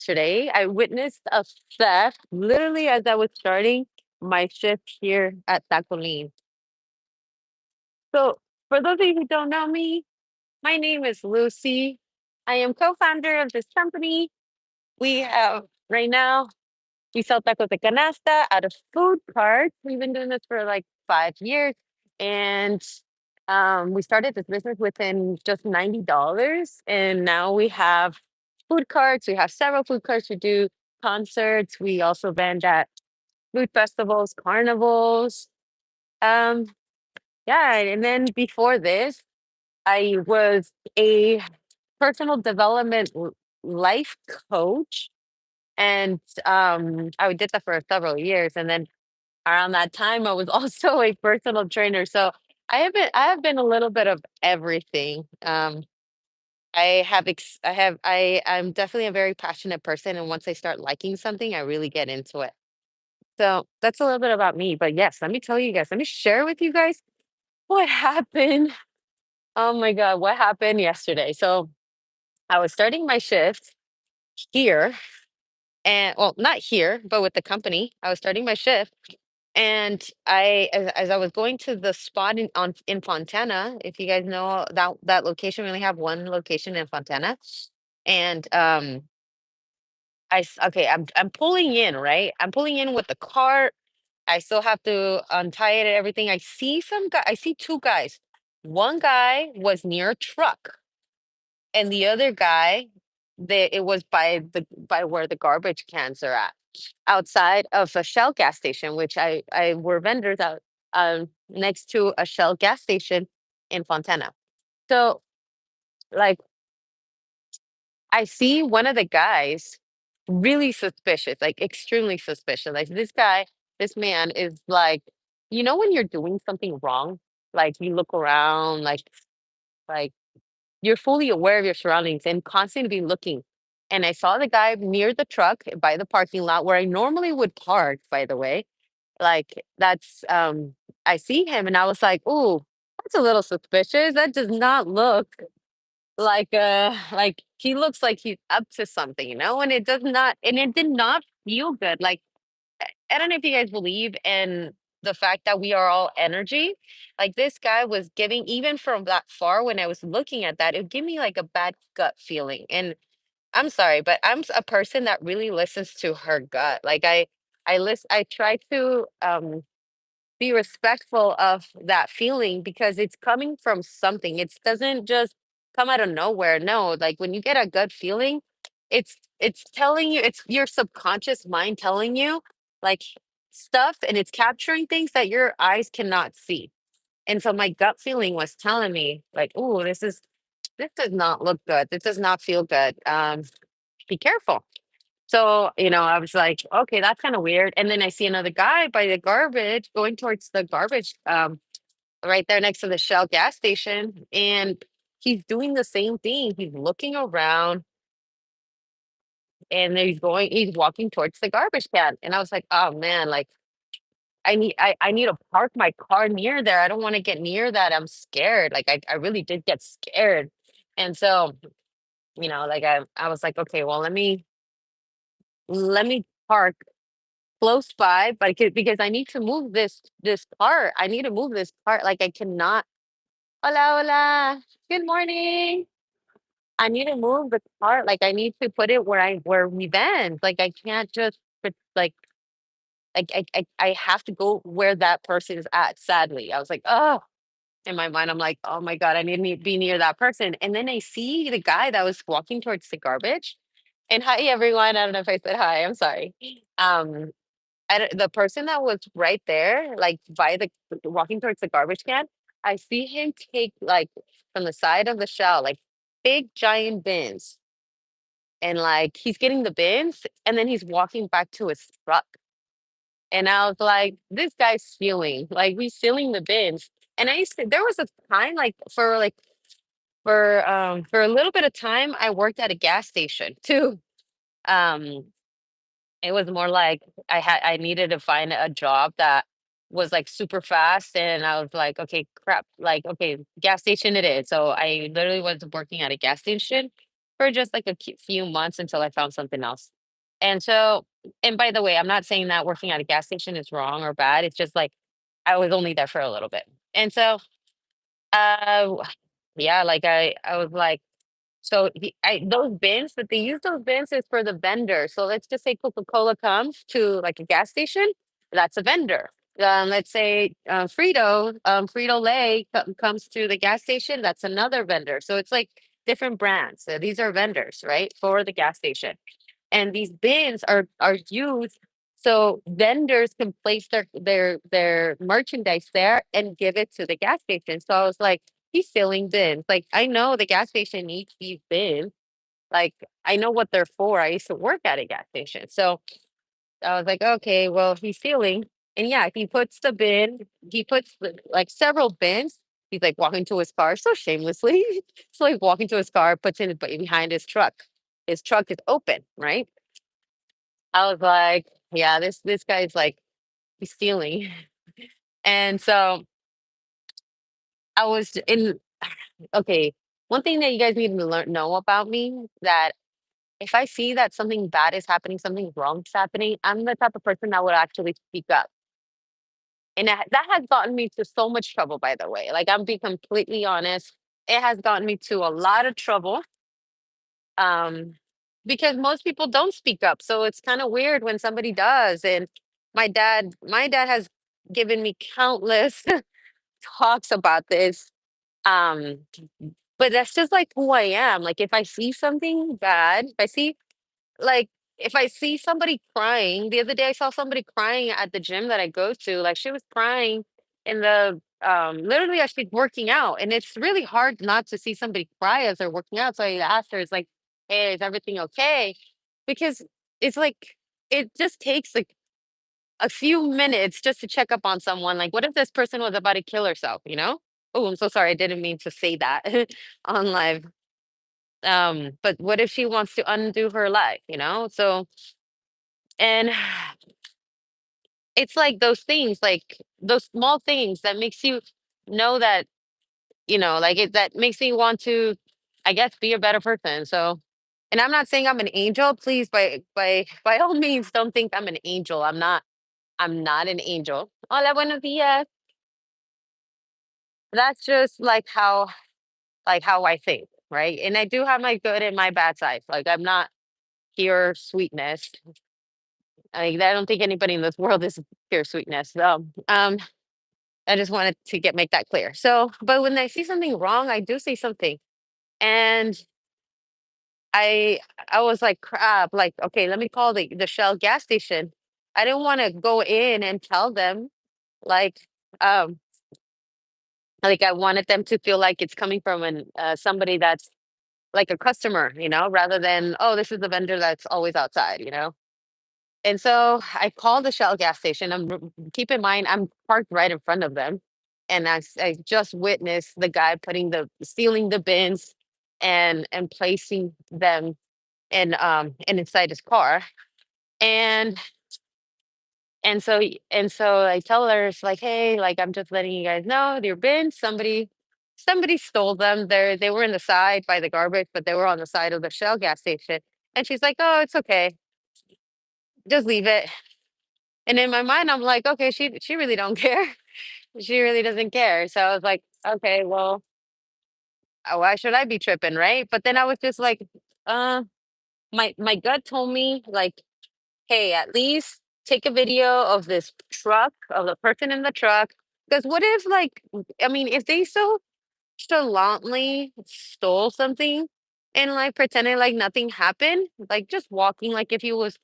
yesterday, I witnessed a theft literally as I was starting my shift here at Tacolin. So, for those of you who don't know me, my name is Lucy. I am co-founder of this company. We have right now we sell tacos de canasta out of food carts. We've been doing this for like 5 years, and we started this business within just $90, and now we have food carts. We have several food carts. We do concerts. We also vend at food festivals, carnivals. Um, yeah, and then before this, I was a personal development life coach, and I did that for several years. And then around that time, I was also a personal trainer. So I have been a little bit of everything. I'm definitely a very passionate person, and once I start liking something, I really get into it. So that's a little bit about me. But yes, let me tell you guys, let me share with you guys what happened. Oh my God, what happened yesterday? So I was starting my shift here, and well, not here, but with the company. I was starting my shift, and as I was going to the spot in Fontana. If you guys know that location, we only have one location in Fontana, and okay, I'm pulling in, right? I'm pulling in with the cart. I still have to untie it and everything. I see two guys. One guy was near a truck, and the other guy, it was by where the garbage cans are at, outside of a Shell gas station, which I were vendors out next to a Shell gas station in Fontana. So like I see one of the guys really suspicious, like extremely suspicious. Like this man is like, when you're doing something wrong, like you look around, like you're fully aware of your surroundings and constantly looking. And I saw the guy near the truck by the parking lot where I normally would park, by the way. Like I see him and I was like, "Ooh, that's a little suspicious. That does not look like he looks like he's up to something, and it did not feel good. Like I don't know if you guys believe in the fact that we are all energy. Like this guy was giving, even from that far when I was looking at that, it would give me like a bad gut feeling. And I'm sorry, but a person that really listens to her gut. Like I try to be respectful of that feeling because it's coming from something. It doesn't just come out of nowhere. No, like when you get a gut feeling, it's telling you, it's your subconscious mind telling you like stuff, and it's capturing things that your eyes cannot see. And so my gut feeling was telling me like, "Oh, this does not look good. This does not feel good. Be careful." So, I was like, okay, that's kind of weird. And then I see another guy by the garbage going towards the garbage, right there next to the Shell gas station. And he's doing the same thing. He's looking around, and he's walking towards the garbage can. And I was like, oh man, like I need to park my car near there. I don't want to get near that. I'm scared. Like I really did get scared. And so, like I was like, okay, well, let me park close by, but because I need to move this cart. I need to move this cart. Like I cannot. Hola, hola. Good morning. I need to move the cart. Like I need to put it where we vend. Like I can't just I have to go where that person is at. Sadly, I was like, oh. In my mind, I'm like, oh my god, I need to be near that person. And then I see the guy that was walking towards the garbage. And hi everyone. I don't know if I said hi. I'm sorry. Um, the person that was right there, like by the walking towards the garbage can, I see him take like from the side of the shell, like big giant bins, and like he's getting the bins, and then he's walking back to his truck. And I was like, this guy's stealing, like he's stealing the bins. And there was a time like for a little bit of time, I worked at a gas station too. Um, It was more like I needed to find a job that was, like, super fast, and I was like, "Okay, crap," like, "Okay, gas station it is." So I literally was working at a gas station for just like a few months until I found something else. And so, and by the way, I'm not saying that working at a gas station is wrong or bad. It's just like I was only there for a little bit. And so, uh, yeah, like I was like, so those bins that they use those bins is for the vendor. So let's just say Coca-Cola comes to like a gas station, that's a vendor. Let's say Frito-Lay comes to the gas station, that's another vendor. So it's like different brands. So these are vendors, right, for the gas station. And these bins are used so vendors can place their merchandise there and give it to the gas station. So I was like, he's selling bins. Like I know the gas station needs these bins. Like I know what they're for. I used to work at a gas station. So I was like, okay, well, he's stealing. And yeah, he puts like several bins. He's like walking to his car so shamelessly. So like walking to his car, puts it behind his truck. His truck is open, right? I was like, yeah, this guy's like he's stealing. And so I was in okay. One thing that you guys need to know about me that if I see that something bad is happening, something wrong is happening, I'm the type of person that would actually speak up. And that has gotten me to so much trouble, by the way. Like I'm being completely honest. It has gotten me to a lot of trouble. Um, because most people don't speak up. So it's kind of weird when somebody does. And my dad has given me countless talks about this. Um, but that's just like who I am. Like if I see something bad, if I see somebody crying, the other day I saw somebody crying at the gym that I go to, like she was crying in the literally as she's working out. And it's really hard not to see somebody cry as they're working out. So I asked her, it's like, hey, is everything okay? Because it's like it just takes like a few minutes just to check up on someone. Like, what if this person was about to kill herself, you know? Oh, I'm so sorry. I didn't mean to say that on live. But what if she wants to undo her life, you know? So and it's like those things, like those small things that makes you know that, like that makes me want to, I guess, be a better person. So, and I'm not saying I'm an angel. Please, by all means, don't think I'm an angel. I'm not. I'm not an angel. Hola, buenos días. That's just like how I think, right? And I do have my good and my bad sides. Like I'm not pure sweetness. I don't think anybody in this world is pure sweetness. So, I just wanted to make that clear. So, but when I see something wrong, I do see something, and I I was like, crap. Like, okay, let me call the Shell gas station. I didn't want to go in and tell them, like, um, like I wanted them to feel like it's coming from somebody that's like a customer, rather than this is the vendor that's always outside. And so I called the Shell gas station. Keep in mind, I'm parked right in front of them. And I just witnessed the guy stealing the bins and placing them in inside his car. And and so I tell her, it's like, hey, like I'm just letting you guys know your bins, somebody stole them. They were in the side by the garbage, but they were on the side of the Shell gas station. And she's like, oh, it's okay. Just leave it. And in my mind, I'm like, okay, she really don't care. She really doesn't care. So I was like, okay, well, why should I be tripping, right? But then I was just like, uh, my gut told me like, hey, at least take a video of this truck, of the person in the truck. Because what if I mean, if they so chalantly stole something and like pretending like nothing happened, like just walking, like if he was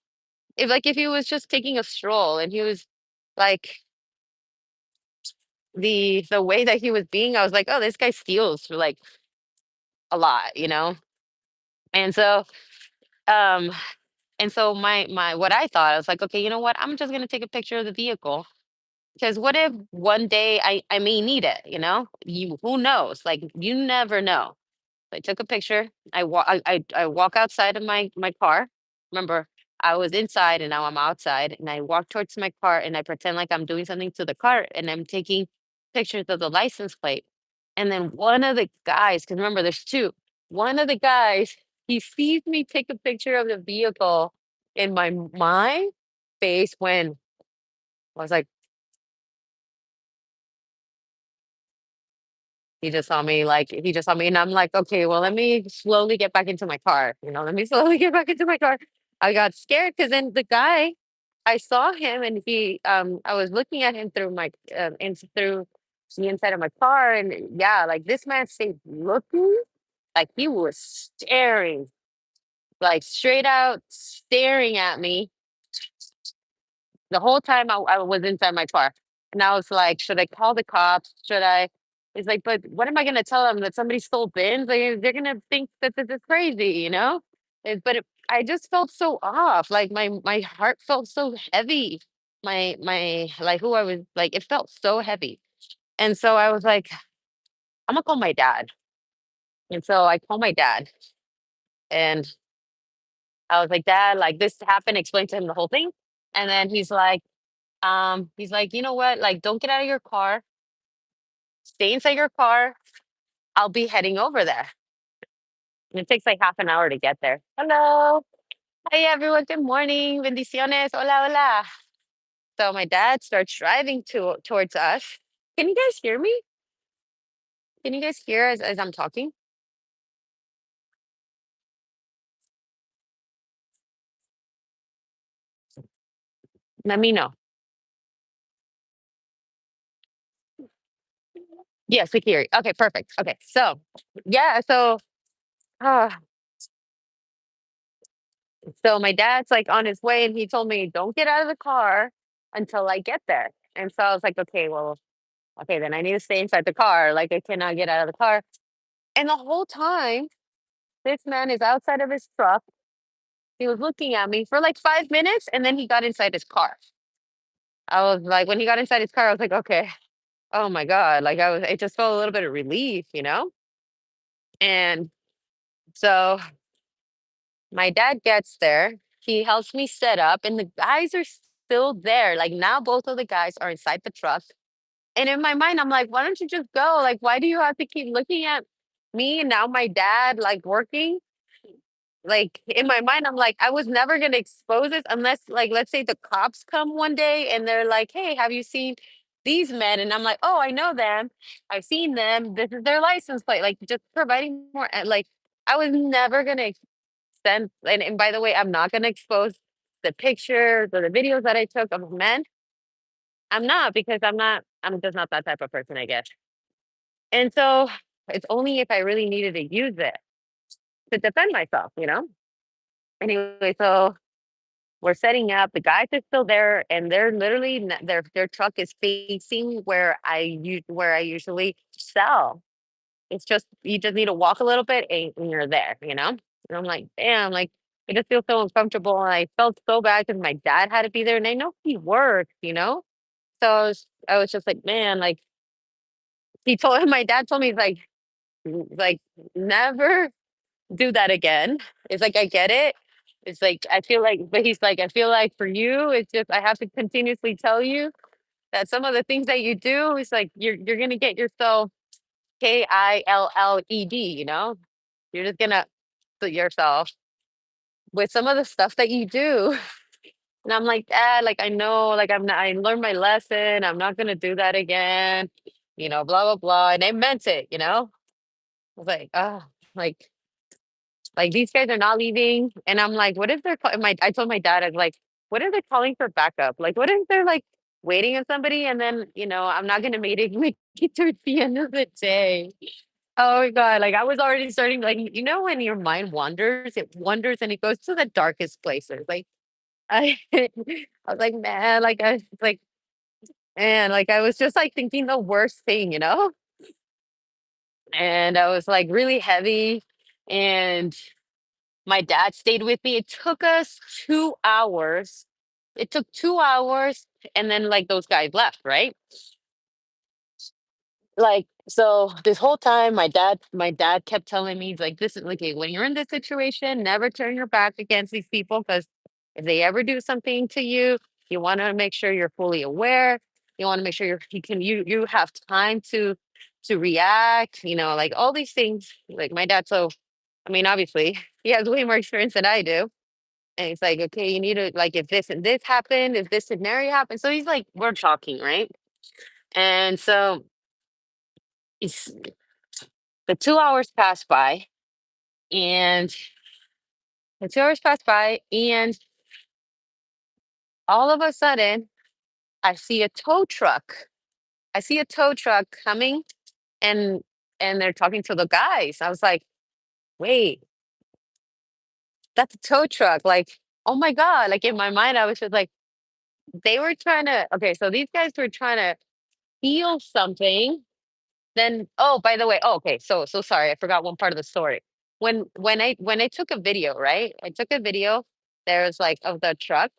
just taking a stroll and he was like the way that he was being, I was like, oh, this guy steals for like a lot. And so um and so my what I thought, I was like, okay, you know what? I'm just gonna take a picture of the vehicle. Because what if one day I may need it, who knows? Like you never know. I took a picture. I walk outside of my car. Remember, I was inside and now I'm outside. And I walk towards my car and I pretend like I'm doing something to the car and I'm taking pictures of the license plate. And then one of the guys, because remember, there's two. One of the guys He sees me take a picture of the vehicle in my face when I was like, he just saw me, and I'm like, okay, well, let me slowly get back into my car. Let me slowly get back into my car. I got scared because then the guy, I saw him, and I was looking at him through through the inside of my car, and yeah, like this man stayed looking, like he was staring, like straight out staring at me the whole time I was inside my car. And I was like, should I call the cops? Should I? It's like, but what am I going to tell them that somebody stole bins? Like, they're going to think that this is crazy, you know? I just felt so off. Like my heart felt so heavy. My like who I was like, it felt so heavy. And so I was like, I'm gonna call my dad. And so I called my dad, and I was like, Dad, like this happened. Explain to him the whole thing. And then he's like, you know what? Like, don't get out of your car. Stay inside your car. I'll be heading over there. And it takes like half an hour to get there. Hello. Hi, everyone. Good morning. Bendiciones. Hola, hola. So my dad starts driving towards us. Can you guys hear me? Can you guys hear as I'm talking? Let me know. Yes, we can hear you. Okay, perfect. Okay, so yeah, uh, so my dad's like on his way, and he told me, "Don't get out of the car until I get there." And so I was like, "Okay, well, okay, then I need to stay inside the car. Like I cannot get out of the car." And the whole time, this man is outside of his truck. He was looking at me for like 5 minutes, and then he got inside his car. I was like, when he got inside his car, I was like, okay, oh my God. Like it just felt a little bit of relief. And so my dad gets there. He helps me set up, and the guys are still there. Like now, both of the guys are inside the truck. And in my mind, I'm like, why don't you just go? Like, why do you have to keep looking at me and now my dad like working? Like in my mind, I'm like, I was never gonna expose this unless, like, let's say the cops come one day and they're like, "Hey, have you seen these men?" And I'm like, "Oh, I know them. I've seen them. This is their license plate." Like just providing more. Like I was never gonna send. And by the way, I'm not gonna expose the pictures or the videos that I took of men. I'm not because I'm not. I'm just not that type of person, I guess. And so it's only if I really needed to use it to defend myself. Anyway, so we're setting up. The guys are still there, and they're literally their truck is facing where I usually sell. It's just you just need to walk a little bit, and you're there. And I'm like, damn, like I just feel so uncomfortable, and I felt so bad because my dad had to be there, and I know he worked. So I was just like, man, like my dad told me, he's like never do that again. It's like, I get it. It's like, I feel like, but he's like, I feel like for you, it's just, I have to continuously tell you that some of the things that you do, it's like, you're going to get yourself KILLED. You're just going to put yourself with some of the stuff that you do. And I'm like, Dad, like, I know, like, I learned my lesson. I'm not going to do that again, blah, blah, blah. And I meant it. I was like, oh, like, these guys are not leaving, and I'm like, "What if they're I told my dad, I was like, "What if they're calling for backup? Like, what if they're, like, waiting on somebody and then, I'm not gonna make it to the end of the day." Oh my God, like, I was already starting like, when your mind wanders, it wanders and it goes to the darkest places, like, I I was like, "Man," like, I was like, "Man," like, I was just, like, thinking the worst thing. And I was, like, really heavy, and my dad stayed with me. It took us 2 hours. It took 2 hours, and then, like, those guys left, right? Like, so this whole time, my dad kept telling me, he's like, "This is okay, when you're in this situation, never turn your back against these people, because if they ever do something to you, you wanna make sure you're fully aware. You wanna make sure you have time to react," like, all these things. Like, my dad, so I mean, obviously, he has way more experience than I do. And he's like, okay, you need to like if this and this happened, if this scenario happened. So he's like, we're talking, right? And so it's the 2 hours pass by, and the 2 hours pass by, and all of a sudden I see a tow truck. I see a tow truck coming, and they're talking to the guys. I was like, wait, that's a tow truck. Like, oh my God. Like in my mind, I was just like, they were trying to, okay, so these guys were trying to steal something. Then, oh, by the way, oh, okay, so sorry, I forgot one part of the story. When I took a video, right? I took a video. There was like of the truck,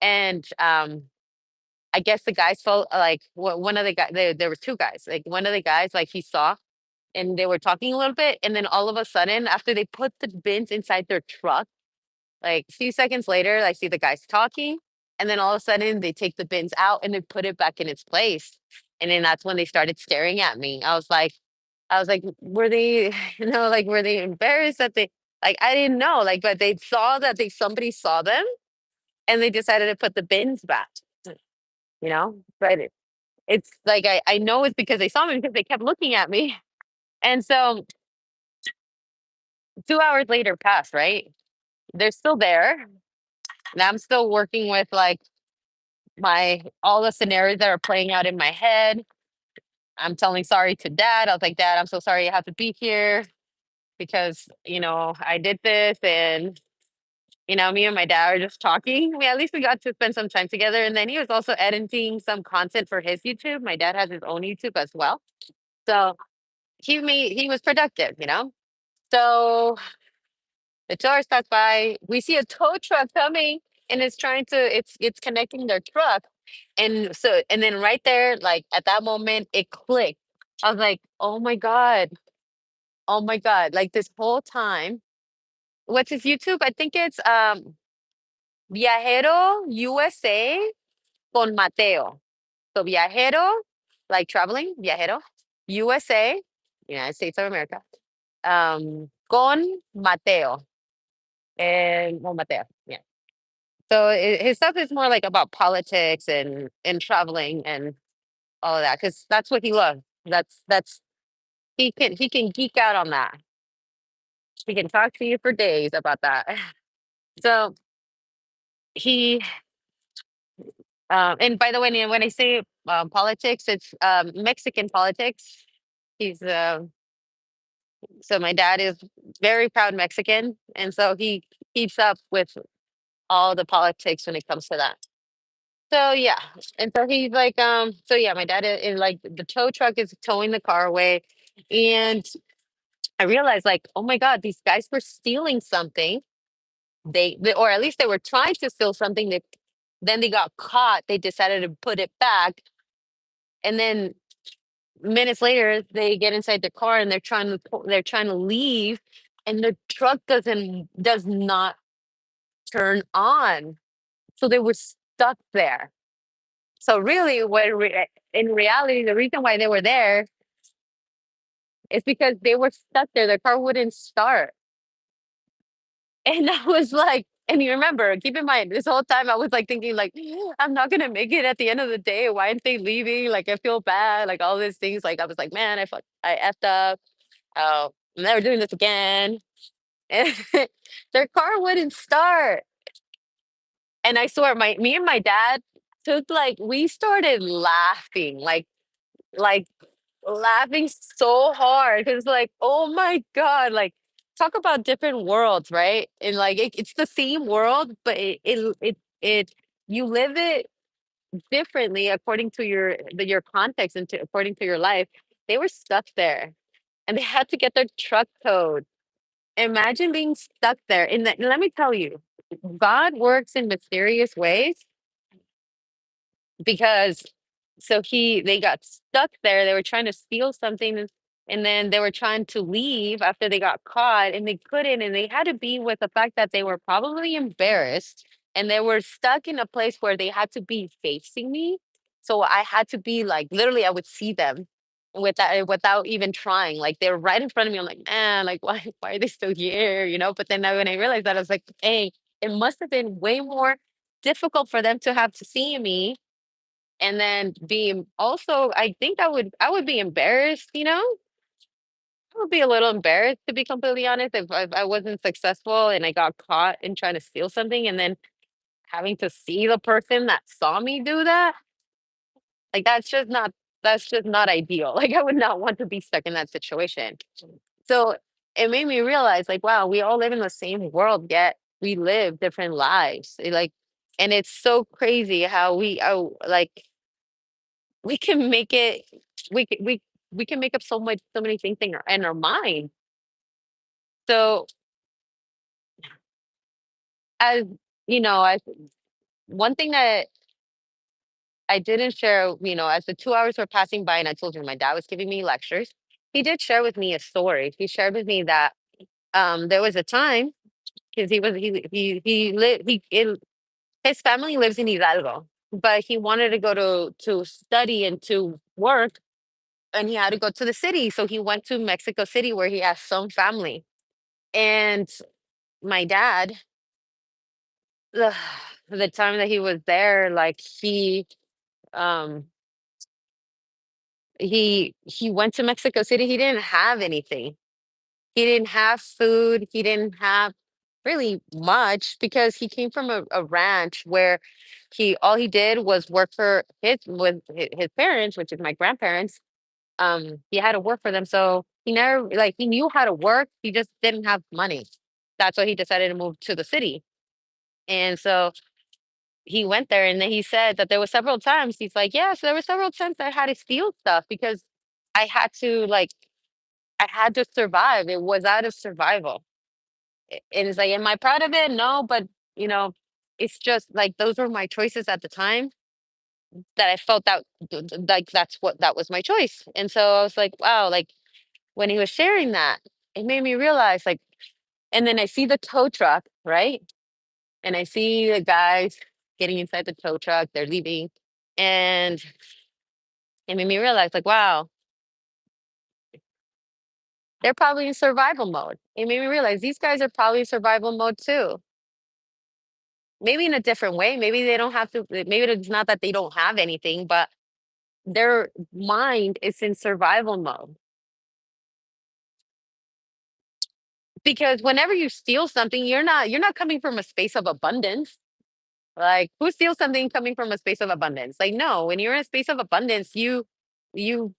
and I guess the guys felt like one of the guys. There was two guys. Like one of the guys, like he saw, and they were talking a little bit, and then all of a sudden, after they put the bins inside their truck, like a few seconds later, I see the guys talking, and then all of a sudden they take the bins out and they put it back in its place. And then that's when they started staring at me. I was like, were they, like were they embarrassed that they like I didn't know, like, but they saw that somebody saw them and they decided to put the bins back, But it's like I know it's because they saw me because they kept looking at me. And so 2 hours later passed, right? They're still there. And I'm still working with like my all the scenarios that are playing out in my head. I'm telling sorry to dad. I was like, Dad, I'm so sorry I have to be here because, I did this. And, me and my dad are just talking. At least we got to spend some time together. And then he was also editing some content for his YouTube. My dad has his own YouTube as well. So he was productive. So the 2 hours pass by. We see a tow truck coming, and it's connecting their truck. And then right there, like at that moment, it clicked. I was like, oh my God. Oh my God. Like this whole time. What's his YouTube? I think it's Viajero USA con Mateo. So Viajero, like traveling, Viajero, USA, United States of America. Con Mateo. And well, Mateo. Yeah. So his stuff is more like about politics and traveling and all of that because that's what he loves. That's he can geek out on that. He can talk to you for days about that. So he and by the way, when I say politics, it's Mexican politics. He's so my dad is very proud Mexican, and so he keeps up with all the politics when it comes to that. So yeah, and so he's like, so yeah, my dad is like the tow truck is towing the car away, and I realized like, oh my God, these guys were stealing something. Or at least they were trying to steal something. That then they got caught. They decided to put it back, and then minutes later they get inside the car and they're trying to leave, and the truck does not turn on, so they were stuck there. So really, in reality, the reason why they were there is because they were stuck there. The car wouldn't start. And I was like, and you remember, keep in mind, this whole time I was like thinking, like, I'm not gonna make it at the end of the day. Why aren't they leaving? Like, I feel bad, like all these things. Like, I was like, man, I effed up. Oh, I'm never doing this again. And their car wouldn't start. And I swear, me and my dad took like we started laughing, like laughing so hard because like, oh my God, like talk about different worlds, right? And like it's the same world, but it you live it differently according to your context and according to your life. They were stuck there and they had to get their truck towed. Imagine being stuck there. Let me tell you, God works in mysterious ways because they got stuck there. They were trying to steal something, and then they were trying to leave after they got caught and they couldn't, and they had to be with the fact that they were probably embarrassed and they were stuck in a place where they had to be facing me. So I had to be like literally I would see them without even trying. Like they're right in front of me. I'm like, man, like why are they still here? But then when I realized that, I was like, hey, it must have been way more difficult for them to have to see me, and then be also, I think I would be embarrassed. I would be a little embarrassed, to be completely honest, if I wasn't successful and I got caught in trying to steal something, and then having to see the person that saw me do that. Like that's just not ideal. Like I would not want to be stuck in that situation. So it made me realize, like, wow, we all live in the same world, yet we live different lives. And it's so crazy how like we can make it, we can make up so many things in our mind. So as as one thing that I didn't share, as the 2 hours were passing by, and I told you my dad was giving me lectures, he did share with me a story. He shared with me that there was a time, because he lived he in his family lives in Hidalgo, but he wanted to go to study and to work, and he had to go to the city. So he went to Mexico City, where he has some family. And my dad, the the time that he was there, like um he went to Mexico City. He didn't have anything. He didn't have food. He didn't have really much, because he came from a ranch where he all he did was work for his parents, which is my grandparents. He had to work for them, so he never, like, he knew how to work. He just didn't have money. That's why he decided to move to the city. And so he went there, and then he said that there were several times. He's like, yeah, so there were several times I had to steal stuff, because I had to like I had to survive. It was out of survival. And it's like, am I proud of it? No, but you know, it's just like those were my choices at the time, that I felt that like that was my choice. And so I was like, wow, like when he was sharing that, it made me realize, like, and then I see the tow truck, right? And I see the guys getting inside the tow truck, they're leaving. And it made me realize, like, wow, they're probably in survival mode. It made me realize these guys are probably in survival mode too. Maybe in a different way. Maybe they don't have to, maybe it's not that they don't have anything, but their mind is in survival mode. Because whenever you steal something, you're not coming from a space of abundance. Like, who steals something coming from a space of abundance? Like, no, when you're in a space of abundance, you you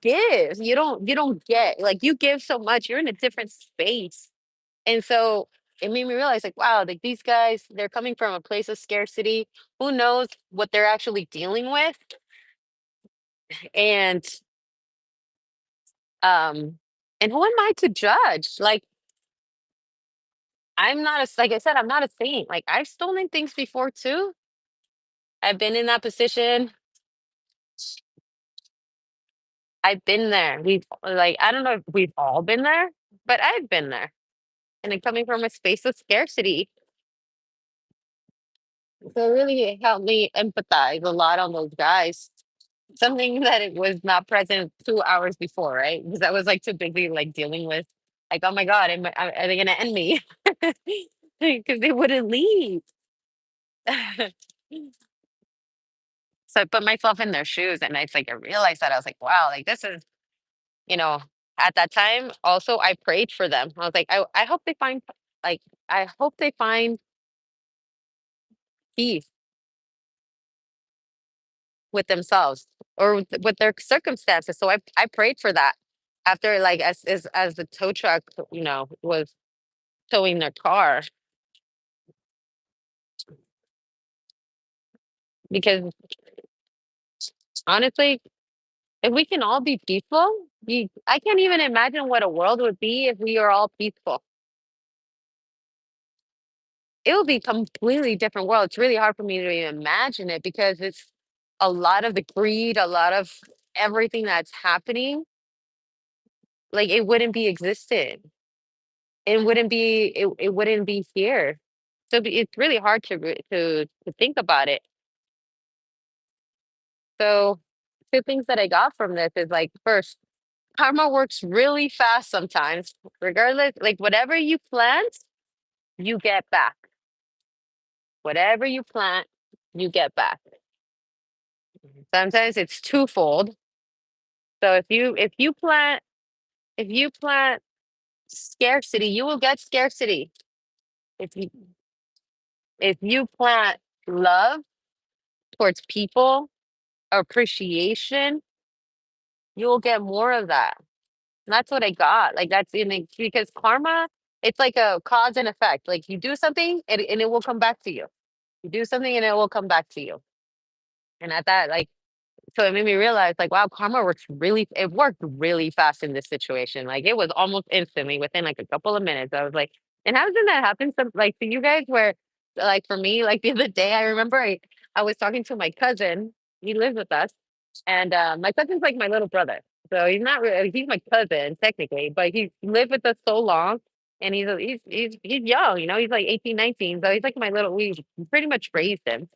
give. You don't get. Like, you give so much, you're in a different space. And so it made me realize, like, wow, like these guys, they're coming from a place of scarcity. Who knows what they're actually dealing with? And um and who am I to judge? Like, like I said, I'm not a saint. Like, I've stolen things before too. I've been in that position. I've been there. We've like I don't know if we've all been there, but I've been there. And then coming from a space of scarcity. So it really helped me empathize a lot on those guys. Something that it was not present 2 hours before, right? Because I was like too busy like dealing with, like, oh my God, are they gonna end me? Because they wouldn't leave. So I put myself in their shoes, and it's like I realized that I was like, wow, like this is, you know, at that time also I prayed for them. I was like, I hope they find, like, I hope they find peace with themselves, or with their circumstances. So I prayed for that after, like, as the tow truck, was towing their car, because honestly, if we can all be peaceful, I can't even imagine what a world would be if we are all peaceful. It would be completely different world. It's really hard for me to even imagine it, because it's a lot of the greed, a lot of everything that's happening, like it wouldn't be existed. It wouldn't be here. So it's really hard to think about it. So two things that I got from this is like, first, karma works really fast sometimes, regardless, like whatever you plant, you get back. Whatever you plant, you get back. Sometimes it's twofold. So if you plant scarcity, you will get scarcity. If you if you plant love towards people, appreciation, you will get more of that. And that's what I got. Like that's in it because karma, it's like a cause and effect. Like you do something and it will come back to you. You do something and it will come back to you. And at that, like, so it made me realize, like, wow, karma works really, it worked really fast in this situation. Like it was almost instantly within like a couple of minutes. I was like, and hasn't that happened some like to you guys where like for me, like the other day, I remember I was talking to my cousin, he lives with us, and my cousin's like my little brother. So he's not really, he's my cousin technically, but he's lived with us so long and he's young, he's like 18, 19. So he's like my little, we pretty much raised him.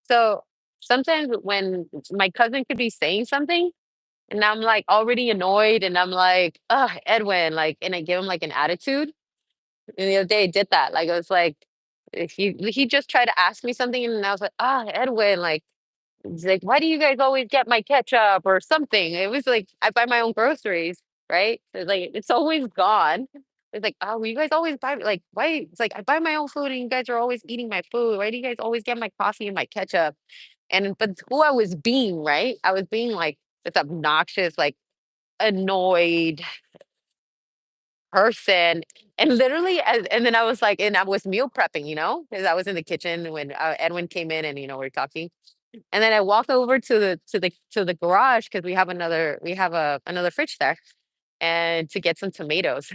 So sometimes when my cousin could be saying something and I'm like already annoyed and I'm like, "Ugh, Edwin," like, and I give him like an attitude. And the other day I did that. Like I was like, if he just tried to ask me something and I was like, Edwin, like he's like, "Why do you guys always get my ketchup or something?" It was like I buy my own groceries, right? So it's like it's always gone. It's like, "Oh, well, you guys always buy like why?" It's like I buy my own food and you guys are always eating my food. Why do you guys always get my coffee and my ketchup? And but who I was being, right? I was being like this obnoxious, like annoyed person. And literally, and then I was like, and I was meal prepping, because I was in the kitchen when Edwin came in and, we are talking. And then I walked over to the garage because we have another fridge there and to get some tomatoes.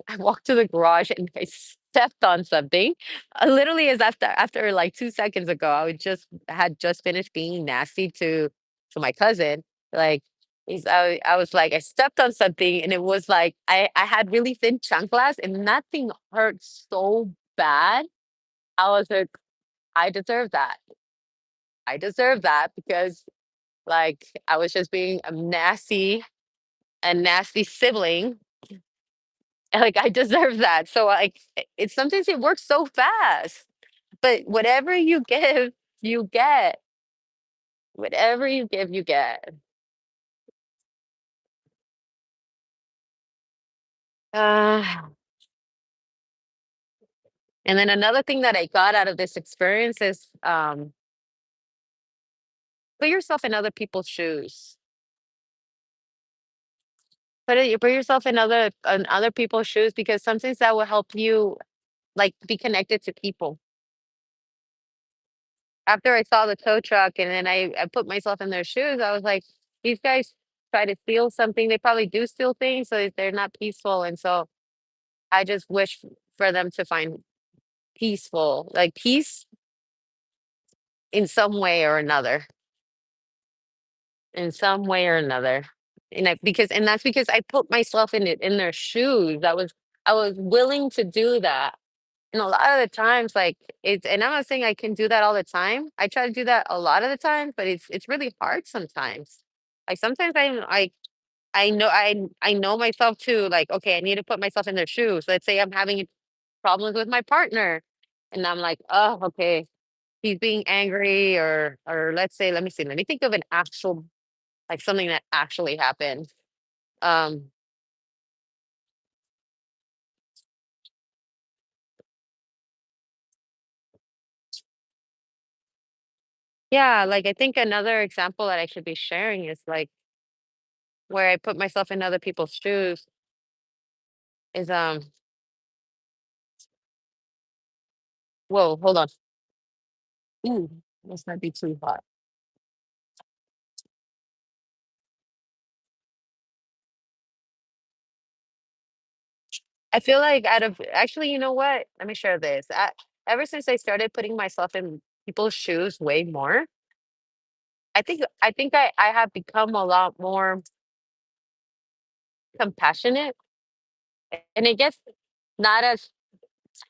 I walked to the garage and I stepped on something. Literally, as after like 2 seconds ago, I had just finished being nasty to my cousin. Like, I was like, I stepped on something, and it was like I had really thin chanclas, and that thing hurt so bad. I was like, I deserve that. I deserve that because like I was just being a nasty sibling. And, like, I deserve that. So, like, it's sometimes it works so fast, but whatever you give, you get. Whatever you give, you get. Uh, and then another thing that I got out of this experience is put yourself in other people's shoes. Put yourself in other people's shoes because sometimes that will help you like be connected to people. After I saw the tow truck and then I put myself in their shoes, I was like, these guys try to steal something. They probably do steal things, so they're not peaceful. And so I just wish for them to find like peace in some way or another, in some way or another. And that's because I put myself in their shoes. I was willing to do that. And a lot of the times, like and I'm not saying I can do that all the time. I try to do that a lot of the time, but it's really hard sometimes. Like sometimes I know myself too. Like okay, I need to put myself in their shoes. Let's say I'm having problems with my partner, and I'm like, oh, okay, he's being angry, or let me see, let me think of an actual like something that actually happened. Um, yeah, like I think another example that I should be sharing is like where I put myself in other people's shoes is whoa, hold on. Ooh, this might be too hot. I feel like out of actually, you know what? Let me share this. Ever since I started putting myself in people's shoes way more, I think I have become a lot more compassionate, and it gets not as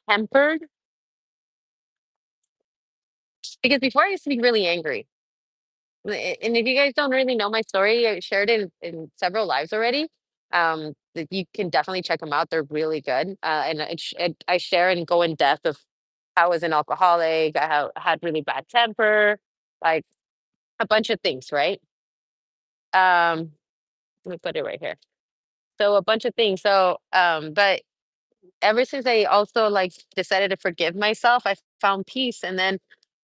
tempered because before I used to be really angry. And if you guys don't really know my story, I shared it in several lives already. That you can definitely check them out. They're really good. And I share and go in depth of how I was an alcoholic. Had really bad temper, like a bunch of things, right? Um, Let me put it right here. So a bunch of things. But ever since I also like decided to forgive myself, I found peace. And then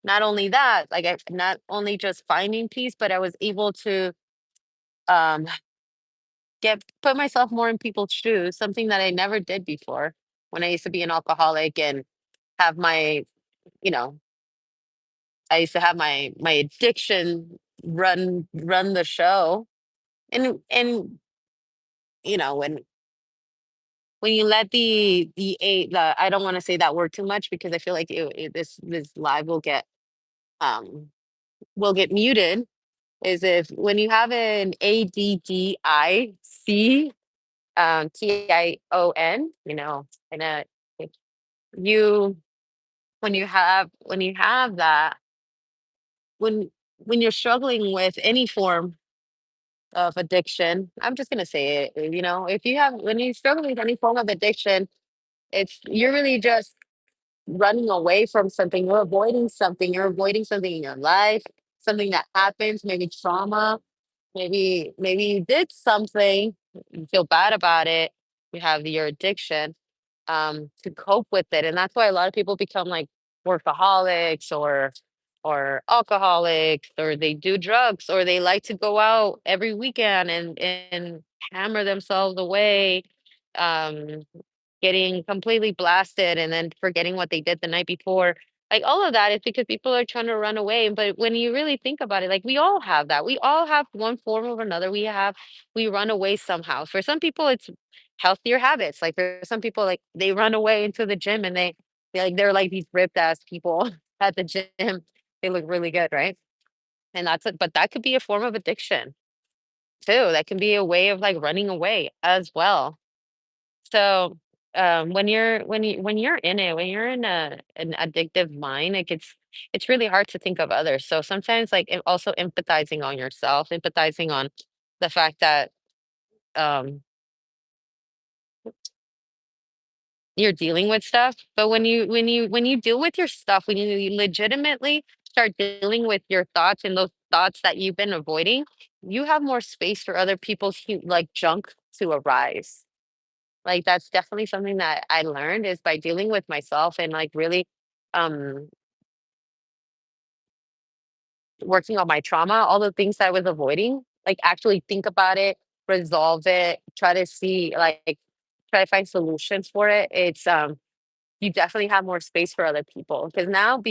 not only that, like I not only just finding peace, but I was able to um get put myself more in people's shoes, something that I never did before when I used to be an alcoholic and have my, you know, I used to have my addiction run the show. And when you let the I don't want to say that word too much because I feel like this live um will get muted. Is if when you have an ADDIC TION, and if you when you have that, when when you're struggling with any form of addiction, I'm just gonna say it, if you have when you struggle with any form of addiction, you're really just running away from something, you're avoiding something in your life, something that happens, maybe trauma, maybe you did something, you feel bad about it, you have your addiction, to cope with it. And that's why a lot of people become like workaholics or alcoholics, or they do drugs, or they like to go out every weekend and hammer themselves away, um, getting completely blasted and then forgetting what they did the night before. Like all of that is because people are trying to run away. But when you really think about it, like we all have that. We all have one form or another. We run away somehow. For some people, it's healthier habits. Like for some people, like they run away into the gym and they're like these ripped ass people at the gym. They look really good, right? And that's it. But that could be a form of addiction too. That can be a way of like running away as well. So, when you're in it, when you're in an addictive mind, it's really hard to think of others. So sometimes, like, also empathizing on yourself, empathizing on the fact that um, you're dealing with stuff. But when you deal with your stuff, when you legitimately start dealing with your thoughts and those thoughts that you've been avoiding, you have more space for other people's like junk to arise. Like, that's definitely something that I learned is by dealing with myself and, like, really, um, working on my trauma, all the things that I was avoiding, like, actually think about it, resolve it, try to find solutions for it. You definitely have more space for other people because now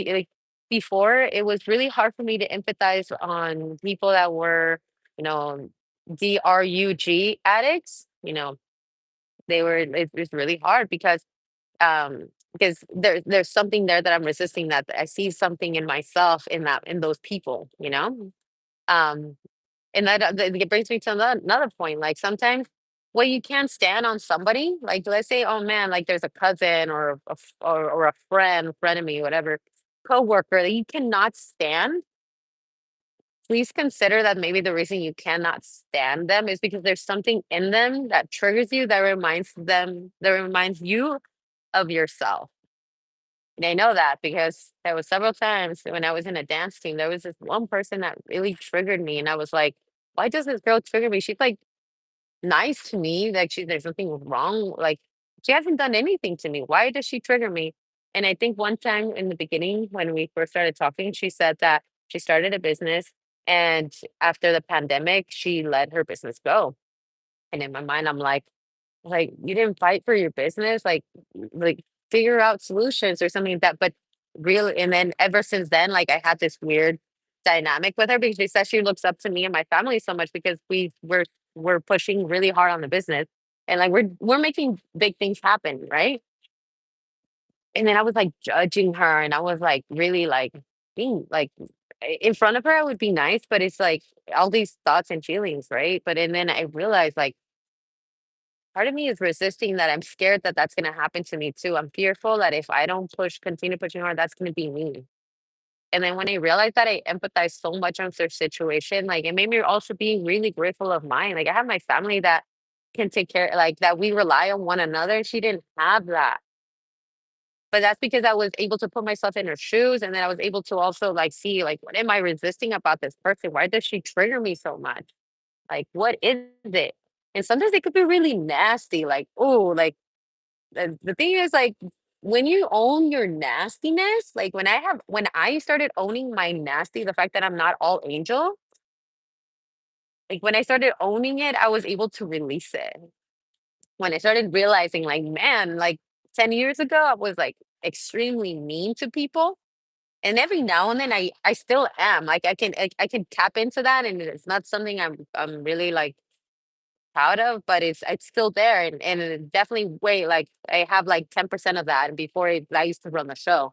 before, it was really hard for me to empathize on people that were, you know, drug addicts, it's really hard because there's something there that I'm resisting, that I see something in myself in those people, Um, and it brings me to another point. Like sometimes what you can't stand on somebody, like let's say, oh man, like there's a cousin or a friend of me, whatever, coworker that you cannot stand. Please consider that maybe the reason you cannot stand them is because there's something in them that triggers you, that reminds you of yourself. And I know that because there was several times when I was in a dance team, there was this one person that really triggered me, and I was like, "Why does this girl trigger me? She's like nice to me, like there's nothing wrong. Like she hasn't done anything to me. Why does she trigger me?" And I think one time in the beginning when we first started talking, she said that she started a business, and after the pandemic, she let her business go. And in my mind, I'm like, you didn't fight for your business, like figure out solutions or something like that. But really, and then ever since then, like I had this weird dynamic with her because she says she looks up to me and my family so much because we're pushing really hard on the business and like we're making big things happen, right? And then I was like judging her and I was like really like being like in front of her I would be nice, but it's like all these thoughts and feelings, right? And then I realized like part of me is resisting that. I'm scared that that's gonna happen to me too. I'm fearful that if I don't continue pushing hard, that's gonna be me. And then when I realized that, I empathized so much on their situation. Like it made me also be really grateful of mine. Like I have my family that can take care, like that we rely on one another. She didn't have that. But that's because I was able to put myself in her shoes, and then I was able to also like see like what am I resisting about this person? Why does she trigger me so much? Like what is it? And sometimes it could be really nasty. Like oh, like the thing is like when you own your nastiness, like when I started owning my nasty, the fact that I'm not all angel, like when I started owning it, I was able to release it. When I started realizing like man, like 10 years ago I was like extremely mean to people. And every now and then I still am. Like I can tap into that, and it's not something I'm really like proud of, but it's still there, and it definitely way like I have like 10% of that before I used to run the show.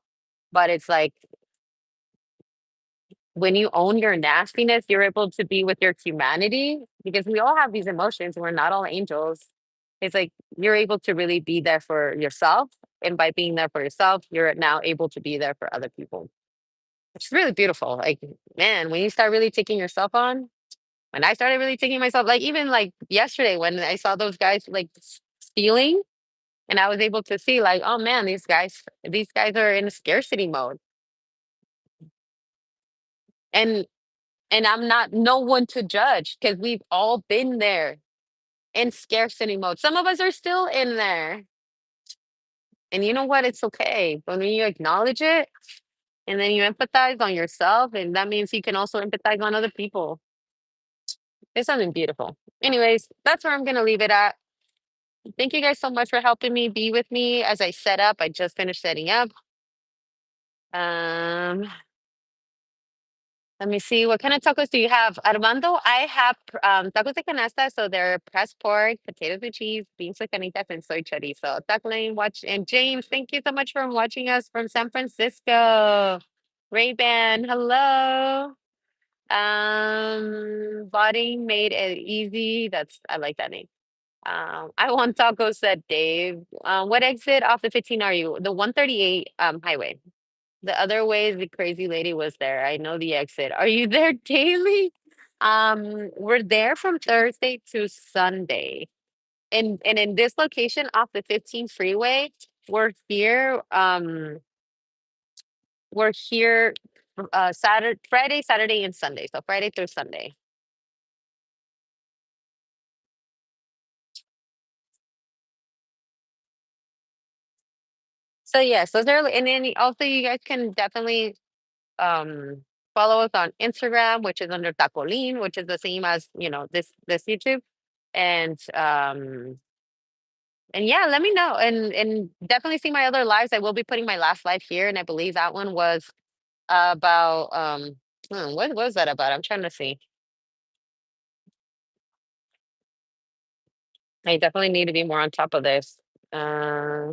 But it's like when you own your nastiness, you're able to be with your humanity because we all have these emotions. We're not all angels. It's like you're able to really be there for yourself. And by being there for yourself, you're now able to be there for other people. It's really beautiful. Like, man, when you start really taking yourself on, when I started really taking myself, like even like yesterday when I saw those guys like stealing, and I was able to see like, oh man, these guys are in a scarcity mode. And I'm not no one to judge because we've all been there in scarcity mode. Some of us are still in there. And you know what? It's okay. But when you acknowledge it and then you empathize on yourself, and that means you can also empathize on other people. It's something beautiful. Anyways, that's where I'm gonna leave it at. Thank you guys so much for helping me be with me as I set up. I just finished setting up. Um, Let me see. What kind of tacos do you have? Armando, I have tacos de canasta. So they're pressed pork, potatoes with cheese, beans with canitas, and soy chorizo. Taco Lane, watch. And James, thank you so much for watching us from San Francisco. Ray-Ban, hello. Body made it easy. I like that name. I want tacos, said Dave. What exit off the 15 are you? The 138 highway. The other way the crazy lady was there. I know the exit. Are you there daily? We're there from Thursday to Sunday. And in this location off the 15 freeway, we're here. We're here Saturday, Friday, Saturday, and Sunday. So Friday through Sunday. So yes, those are and then also you guys can definitely um follow us on Instagram, which is under Tacolin, which is the same as this YouTube. And yeah, let me know. And definitely see my other lives. I will be putting my last live here, and I believe that one was about what was that about? I'm trying to see. I definitely need to be more on top of this. Uh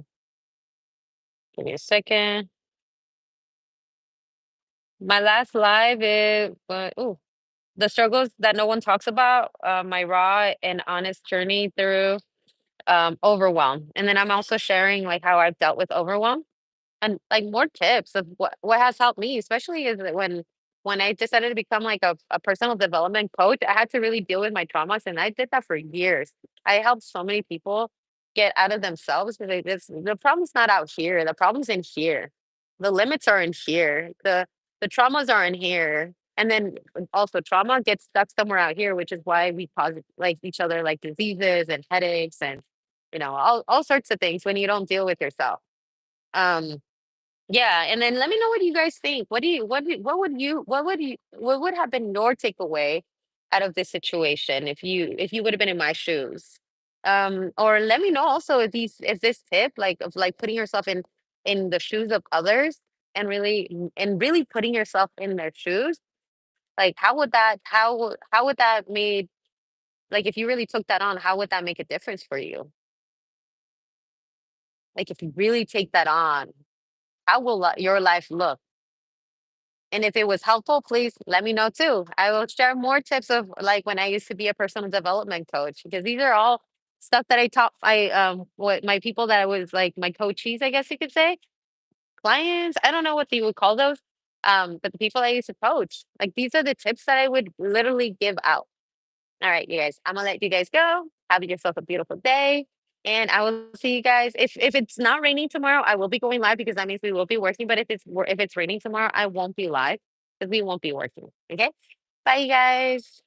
Give me a second. My last live is the struggles that no one talks about, my raw and honest journey through overwhelm. And then I'm also sharing like how I've dealt with overwhelm and like more tips of what has helped me, especially is that when I decided to become like a personal development coach, I had to really deal with my traumas, and I did that for years. I helped so many people get out of themselves because the problem's not out here. The problem's in here. The limits are in here. The traumas are in here. And then also trauma gets stuck somewhere out here, which is why we cause like each other like diseases and headaches and all sorts of things when you don't deal with yourself. Um yeah, and then let me know what you guys think. What would have been your takeaway out of this situation if you would have been in my shoes? Or let me know also if this tip like of like putting yourself in the shoes of others and really putting yourself in their shoes, like how would that made like if you really took that on, how would that make a difference for you? Like if you really take that on, how will your life look? And if it was helpful, please let me know too. I will share more tips of like when I used to be a personal development coach because these are all stuff that I taught what my people that I was like my coachees, I guess you could say, clients. I don't know what you would call those. But the people I used to coach, like these are the tips that I would literally give out. All right, you guys, I'm gonna let you guys go. Have yourself a beautiful day. And I will see you guys. If it's not raining tomorrow, I will be going live because that means we will be working. But if it's raining tomorrow, I won't be live because we won't be working. Okay. Bye, you guys.